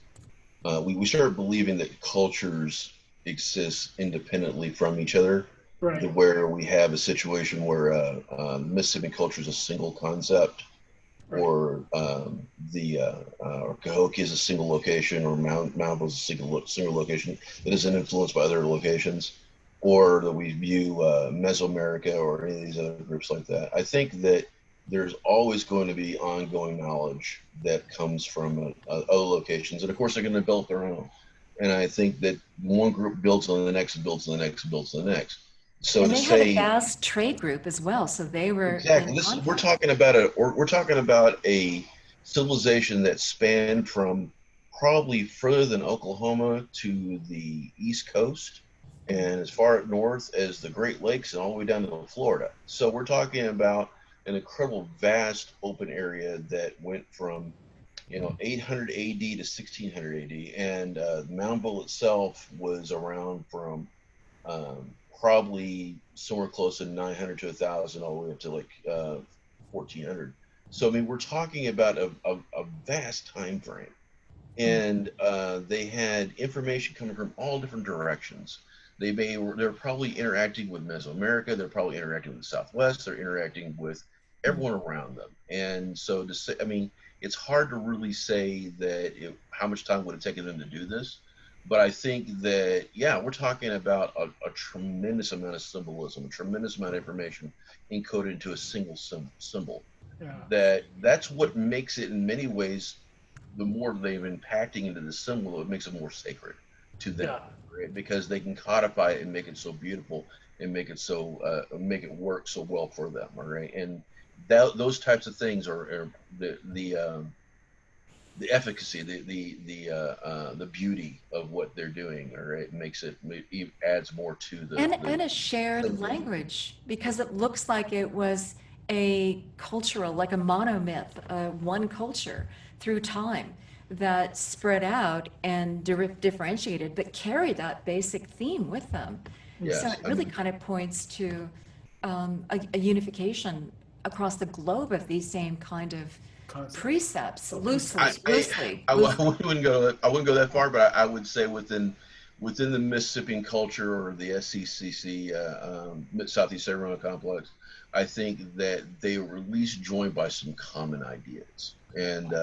we start believing that cultures exist independently from each other, Right. where we have a situation where Mississippian culture is a single concept, Right. or or Cahokia is a single location, or Moundville is a single location that isn't influenced by other locations, or that we view Mesoamerica or any of these other groups like that. I think that there's always going to be ongoing knowledge that comes from other locations, and of course they're going to build their own. And I think that one group builds on the next, builds on the next, builds on the next. So and to they had a say vast trade group as well, so they were exactly, in this is, contact. we're talking about a civilization that spanned from probably further than Oklahoma to the East Coast, and as far north as the Great Lakes and all the way down to Florida. So we're talking about an incredible vast open area that went from 800 AD to 1600 AD, and Moundville itself was around from probably somewhere close to 900 to 1,000, all the way up to like 1,400. So I mean, we're talking about a vast time frame, and they had information coming from all different directions. They're probably interacting with Mesoamerica. They're probably interacting with the Southwest. They're interacting with everyone around them. And so to say, I mean, it's hard to really say that how much time would it take them to do this. But I think that, yeah, we're talking about a tremendous amount of symbolism, a tremendous amount of information encoded into a single symbol. Yeah. That's what makes it, in many ways, the more they've been impacting into the symbol, it makes it more sacred to them, right? Because they can codify it and make it so beautiful and make it so make it work so well for them, all right? And those types of things are the efficacy, the beauty of what they're doing, all right, it adds more to And a shared language, because it looks like it was a cultural, like a monomyth, one culture through time that spread out and differentiated, but carried that basic theme with them. Yes, So it really kind of points to a unification across the globe of these same kind of precepts, loosely. I wouldn't go that far, but I would say within the Mississippian culture, or the SCCC, Southeast Sacramento Complex, I think that they were at least joined by some common ideas, and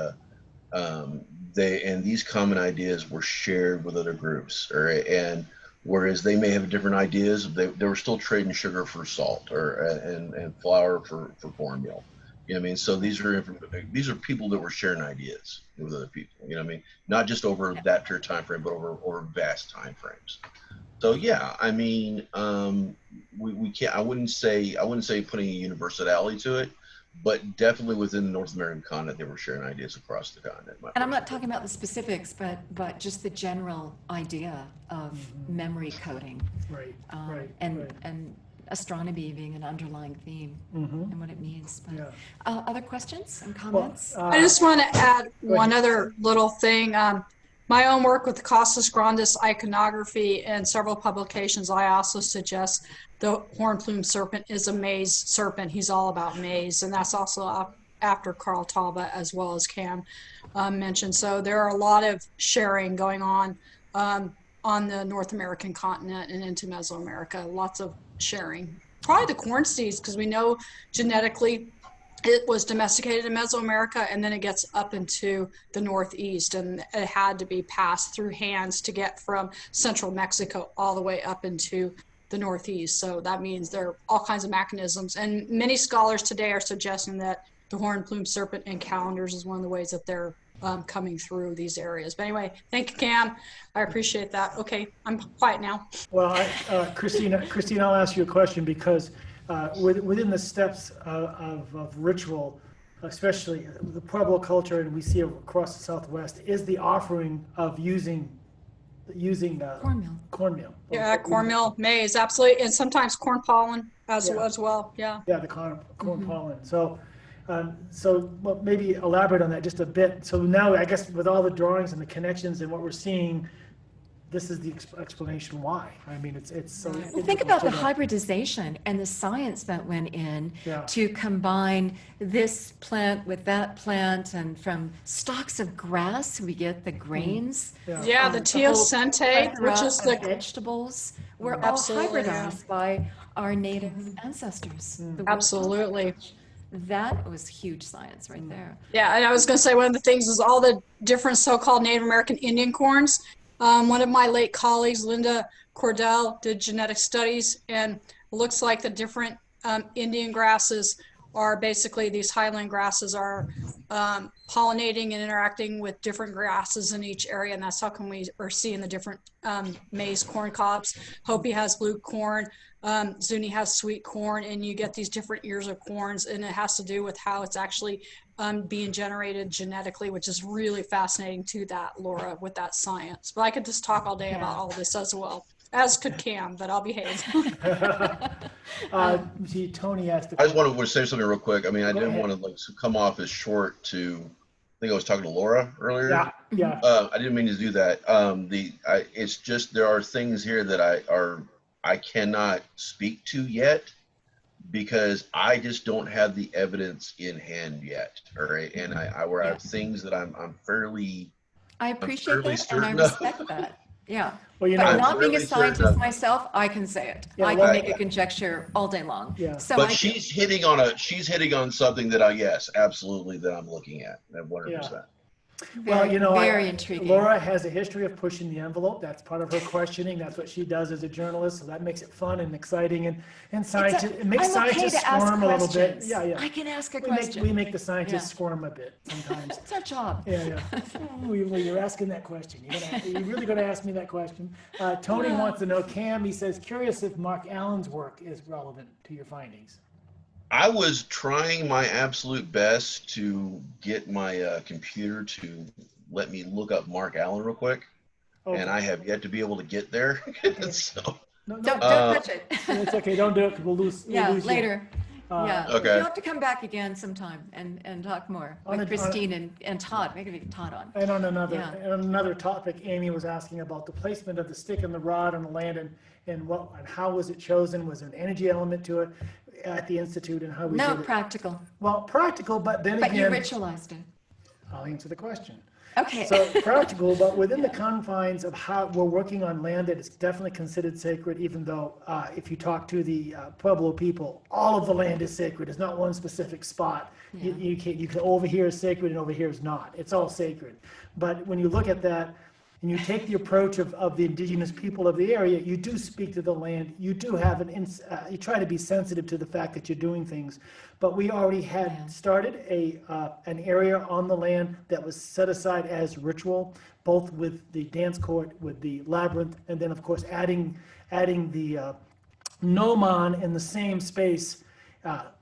these common ideas were shared with other groups, right? And whereas they may have different ideas, they were still trading sugar for salt, or and flour for cornmeal. You know what I mean? So these are people that were sharing ideas with other people. You know what I mean? Not just over that period of time frame, but over vast time frames. So yeah, I mean, we can't. I wouldn't say putting a universality to it, but definitely within the North American continent, they were sharing ideas across the continent. And I'm not talking about the specifics, but just the general idea of memory coding, Right. and astronomy being an underlying theme and what it means. But, other questions and comments? I just want to add one other little thing. my own work with the Costas grandis iconography and several publications, I also suggest the horn-plumed serpent is a maize serpent. He's all about maize, and that's also after Carl Talbot as well as Cam mentioned. So there are a lot of sharing going on the North American continent and into Mesoamerica. Lots of sharing. Probably the corn seeds, because we know genetically it was domesticated in Mesoamerica, and then it gets up into the Northeast, and it had to be passed through hands to get from central Mexico all the way up into the Northeast. So that means there are all kinds of mechanisms, and many scholars today are suggesting that the horn-plumed serpent in calendars is one of the ways that they're coming through these areas. But anyway, thank you, Cam. I appreciate that. Okay, I'm quiet now. Well, Christine, I'll ask you a question, because within the steps of ritual, especially the Pueblo culture, and we see it across the Southwest, is the offering of using cornmeal. Yeah, cornmeal, maize, absolutely, and sometimes corn pollen as well. Yeah. Yeah, the corn pollen. So well, maybe elaborate on that just a bit. So now, I guess, with all the drawings and the connections and what we're seeing, this is the explanation why. I mean, it's so. Well, think about the hybridization and the science that went in to combine this plant with that plant, and from stalks of grass we get the grains. Yeah, the teosinte, which is the vegetables, were all hybridized by our native ancestors. Absolutely. That was huge science right there. Yeah, and I was going to say, one of the things is all the different so-called Native American Indian corns. One of my late colleagues, Linda Cordell, did genetic studies, and it looks like the different Indian grasses are basically, these highland grasses are pollinating and interacting with different grasses in each area, and that's how come we are seeing the different maize corn cobs. Hopi has blue corn, Zuni has sweet corn, and you get these different ears of corns, and it has to do with how it's actually being generated genetically, which is really fascinating to that, Laura, with that science. But I could just talk all day about all this as well, as could Cam, but I'll behave. See, Tony asked. I just wanted to say something real quick. I mean, I didn't want to come off as short to. I think I was talking to Laura earlier. Yeah. I didn't mean to do that. It's just there are things here that I cannot speak to yet, because I just don't have the evidence in hand yet. All right, and I have things that I'm fairly. I appreciate that, and I respect that. Yeah. Well, you but know, not being a scientist myself, I can say it. I can make a conjecture all day long. Yeah. So but she's hitting on something that absolutely, that I'm looking at 100%. Well, you know, very intriguing. Laura has a history of pushing the envelope. That's part of her questioning. That's what she does as a journalist. So that makes it fun and exciting, and scientists, it makes scientists squirm a little bit. Yeah. I can ask a question. We make the scientists squirm a bit sometimes. It's our job. Yeah. Well, you're asking that question. You're really going to ask me that question. Tony wants to know, Cam, he says, curious if Mark Allen's work is relevant to your findings. I was trying my absolute best to get my computer to let me look up Mark Allen real quick, and I have yet to be able to get there. So, don't touch it. It's okay. Don't do it. We'll lose. Later. Okay. You have to come back again sometime and talk more with Christine and Todd. Maybe Todd on. And on another topic, Amy was asking about the placement of the stick and the rod on the land, and how was it chosen? Was there an energy element to it at the Institute, and how we did it? Practical. Well, practical, but then again. But you ritualized it. I'll answer the question. Okay. So practical, but within the confines of how we're working on land that is definitely considered sacred, even though if you talk to the Pueblo people, all of the land is sacred. It's not one specific spot. Yeah. You can over here is sacred and over here is not. It's all sacred. But when you look at that, and you take the approach of the indigenous people of the area, you do speak to the land. You do have you try to be sensitive to the fact that you're doing things. But we already had started an area on the land that was set aside as ritual, both with the dance court, with the labyrinth, and then of course adding the gnomon in the same space.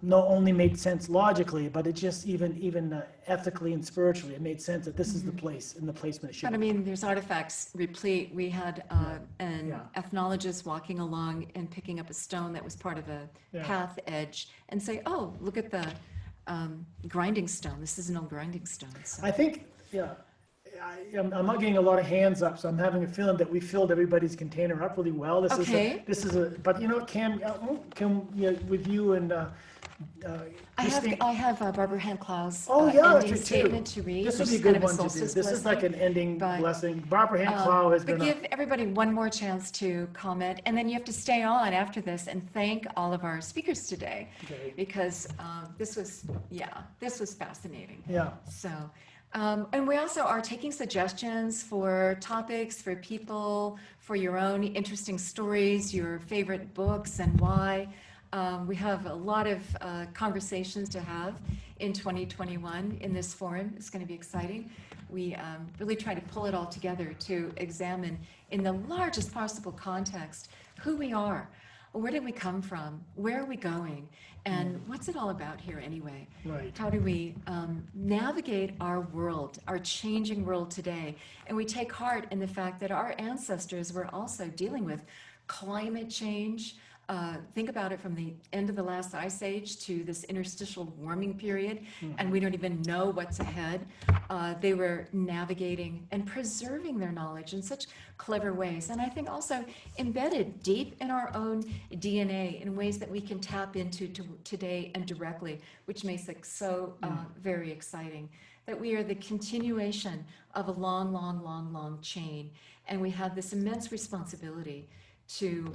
Not only made sense logically, but it just even ethically and spiritually, it made sense that this is the place and the placement it should But I be. mean, there's artifacts replete. We had an ethnologist walking along and picking up a stone that was part of a path edge and say, oh, look at the grinding stone. This is an old grinding stone. So. I think, I'm not getting a lot of hands up, so I'm having a feeling that we filled everybody's container up really well. This Okay. but you know what, Cam, with you and Christine. I have Barbara Handclau's Oh, yeah, ending too. statement to read. This would which be a is kind good of one to do. solstice This is like blessing. an ending But, blessing. Barbara Hand-Clow has But been give everybody one more chance to comment, and then you have to stay on after this and thank all of our speakers today, Okay. because this was fascinating. Yeah. So, and we also are taking suggestions for topics, for people, for your own interesting stories, your favorite books, and why. We have a lot of conversations to have in 2021 in this forum. It's going to be exciting. We really try to pull it all together to examine in the largest possible context who we are, where did we come from, where are we going, and what's it all about here anyway? Right. How do we navigate our world, our changing world today? And we take heart in the fact that our ancestors were also dealing with climate change. Think about it, from the end of the last ice age to this interstitial warming period, and we don't even know what's ahead. They were navigating and preserving their knowledge in such clever ways, and I think also embedded deep in our own DNA in ways that we can tap into today and directly, which makes it so very exciting. That we are the continuation of a long, long, long, long chain, and we have this immense responsibility to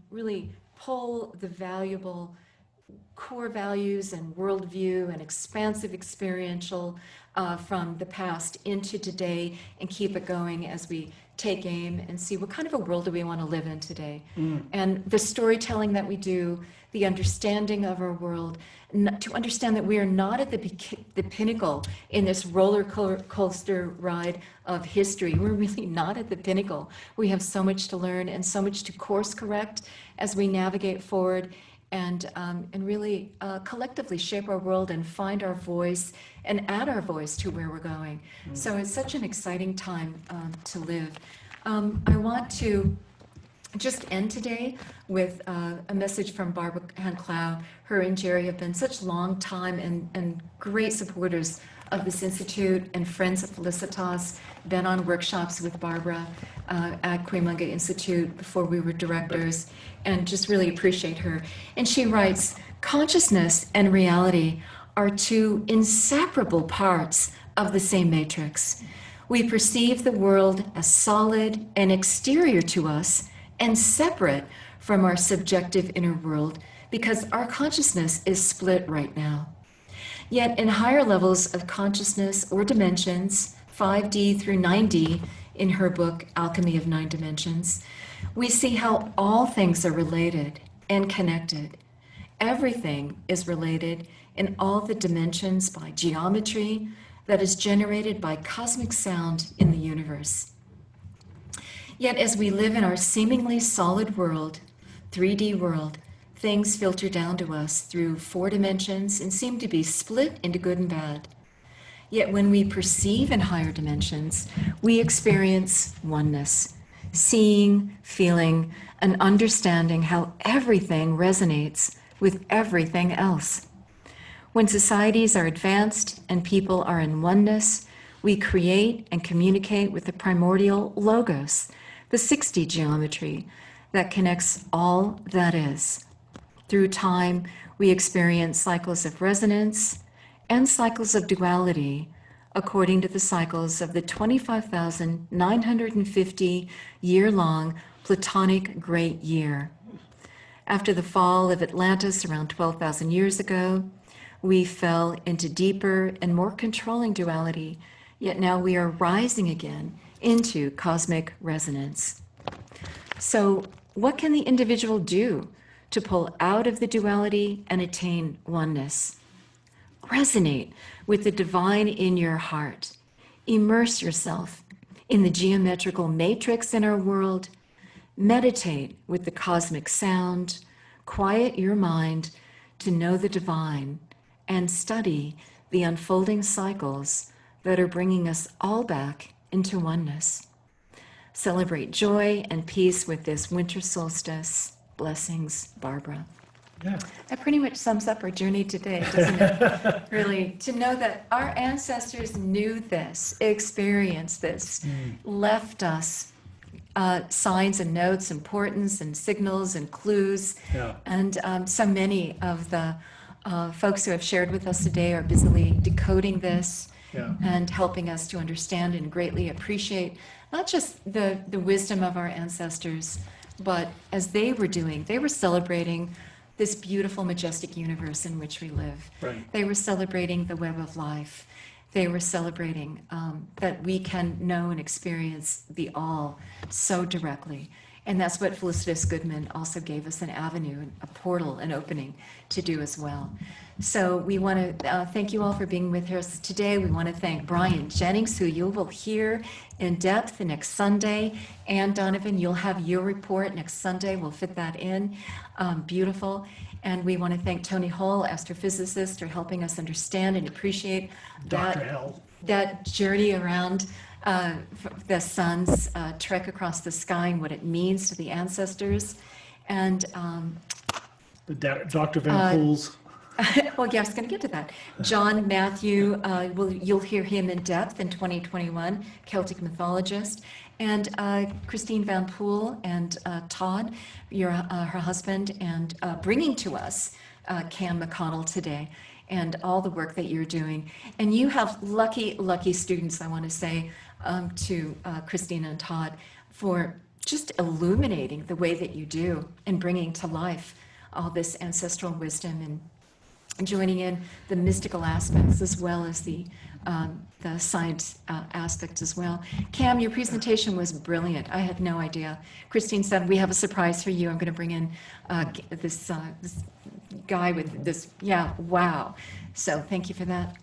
really pull the valuable core values and worldview and expansive experiential from the past into today, and keep it going as we take aim and see what kind of a world do we want to live in today. And the storytelling that we do, the understanding of our world, to understand that we are not at the pinnacle in this roller coaster ride of history. We're really not at the pinnacle. We have so much to learn and so much to course correct as we navigate forward, and really collectively shape our world and find our voice and add our voice to where we're going. So it's such an exciting time to live. I want to just end today with a message from Barbara Hand-Clow. Her and Jerry have been such long time and great supporters of this institute, and friends of Felicitas, been on workshops with Barbara at Cuyamonga Institute before we were directors, and just really appreciate her. And she writes, consciousness and reality are two inseparable parts of the same matrix. We perceive the world as solid and exterior to us and separate from our subjective inner world because our consciousness is split right now. Yet in higher levels of consciousness or dimensions, 5D through 9D, in her book, Alchemy of Nine Dimensions, we see how all things are related and connected. Everything is related in all the dimensions by geometry that is generated by cosmic sound in the universe. Yet as we live in our seemingly solid world, 3D world, things filter down to us through 4 dimensions and seem to be split into good and bad. Yet when we perceive in higher dimensions, we experience oneness, seeing, feeling, and understanding how everything resonates with everything else. When societies are advanced and people are in oneness, we create and communicate with the primordial logos, the 6D geometry that connects all that is. Through time, we experience cycles of resonance and cycles of duality according to the cycles of the 25,950-year-long Platonic Great Year. After the fall of Atlantis around 12,000 years ago, we fell into deeper and more controlling duality, yet now we are rising again into cosmic resonance. So what can the individual do to pull out of the duality and attain oneness? Resonate with the divine in your heart. Immerse yourself in the geometrical matrix in our world. Meditate with the cosmic sound. Quiet your mind to know the divine, and study the unfolding cycles that are bringing us all back into oneness. Celebrate joy and peace with this winter solstice. Blessings, Barbara. Yeah. That pretty much sums up our journey today, doesn't it? Really, to know that our ancestors knew this, experienced this, left us signs and notes, importance and signals and clues. Yeah. And so many of the folks who have shared with us today are busily decoding this Yeah. and helping us to understand and greatly appreciate not just the wisdom of our ancestors, but as they were doing, they were celebrating this beautiful, majestic universe in which we live. Right. They were celebrating the web of life. They were celebrating that we can know and experience the all so directly. And that's what Felicitas Goodman also gave us an avenue, a portal, an opening to do as well. So we want to thank you all for being with us today. We want to thank Brian Jennings, who you will hear in depth next Sunday. And Donovan, you'll have your report next Sunday. We'll fit that in. Beautiful. And we want to thank Tony Hull, astrophysicist, for helping us understand and appreciate Dr. Hell. that journey around the sun's trek across the sky and what it means to the ancestors. And Dr. VanPool's. well, yeah, I was going to get to that. John Matthew, you'll hear him in depth in 2021, Celtic mythologist. And Christine VanPool and Todd, her husband, and bringing to us Cam McConnell today and all the work that you're doing. And you have lucky, lucky students, I want to say to Christine and Todd, for just illuminating the way that you do and bringing to life all this ancestral wisdom and joining in the mystical aspects as well as the science aspects as well. Cam, your presentation was brilliant. I had no idea. Christine said, we have a surprise for you. I'm going to bring in this guy with this, yeah, wow. So thank you for that.